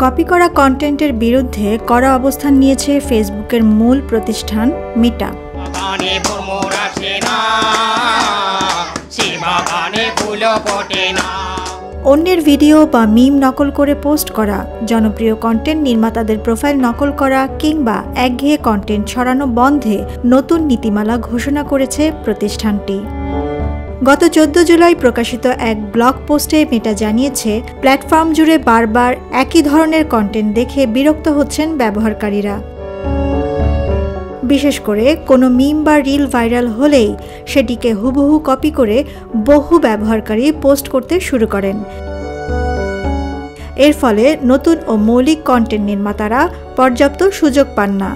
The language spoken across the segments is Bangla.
কপি করা কন্টেন্টের বিরুদ্ধে কড়া অবস্থান নিয়েছে ফেসবুকের মূল প্রতিষ্ঠান মেটা। অন্যের ভিডিও বা মিম নকল করে পোস্ট করা, জনপ্রিয় কন্টেন্ট নির্মাতাদের প্রোফাইল নকল করা কিংবা একঘেয়ে কন্টেন্ট ছড়ানো বন্ধে নতুন নীতিমালা ঘোষণা করেছে প্রতিষ্ঠানটি। গত 14 জুলাই প্রকাশিত এক ব্লগ পোস্টে মেটা জানিয়েছে, প্ল্যাটফর্ম জুড়ে বারবার একই ধরনের কন্টেন্ট দেখে বিরক্ত হচ্ছেন ব্যবহারকারীরা। বিশেষ করে কোনো মিম বা রিল ভাইরাল হলেই সেটিকে হুবহু কপি করে বহু ব্যবহারকারী পোস্ট করতে শুরু করেন। এর ফলে নতুন ও মৌলিক কন্টেন্ট নির্মাতারা পর্যাপ্ত সুযোগ পান না।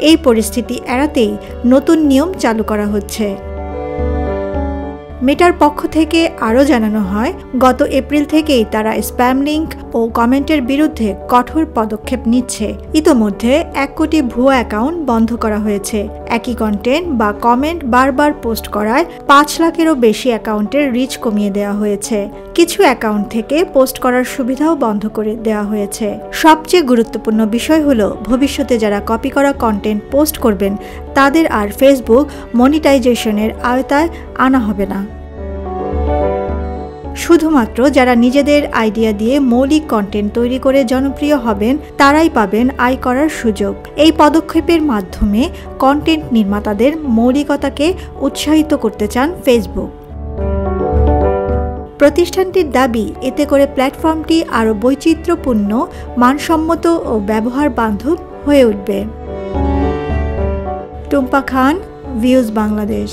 এই পরিস্থিতি এড়াতেই নতুন নিয়ম চালু করা হচ্ছে। মেটার পক্ষ থেকে আরও জানানো হয়, গত এপ্রিল থেকেই তারা স্প্যাম লিঙ্ক ও কমেন্টের বিরুদ্ধে কঠোর পদক্ষেপ নিচ্ছে। ইতোমধ্যে 1 কোটি ভুয়া অ্যাকাউন্ট বন্ধ করা হয়েছে। একই কন্টেন্ট বা কমেন্ট বারবার পোস্ট করায় 5 লাখেরও বেশি অ্যাকাউন্টের রিচ কমিয়ে দেওয়া হয়েছে। কিছু অ্যাকাউন্ট থেকে পোস্ট করার সুবিধাও বন্ধ করে দেওয়া হয়েছে। সবচেয়ে গুরুত্বপূর্ণ বিষয় হলো, ভবিষ্যতে যারা কপি করা কন্টেন্ট পোস্ট করবেন তাদের আর ফেসবুক মনিটাইজেশনের আওতায় আনা হবে না। শুধুমাত্র যারা নিজেদের আইডিয়া দিয়ে মৌলিক কন্টেন্ট তৈরি করে জনপ্রিয় হবেন তারাই পাবেন আয় করার সুযোগ। এই পদক্ষেপের মাধ্যমে কন্টেন্ট নির্মাতাদের মৌলিকতাকে উৎসাহিত করতে চান ফেসবুক। প্রতিষ্ঠানটির দাবি, এতে করে প্ল্যাটফর্মটি আরও বৈচিত্র্যপূর্ণ, মানসম্মত ও ব্যবহার বান্ধব হয়ে উঠবে। টুম্পা খান, ভিউজ বাংলাদেশ।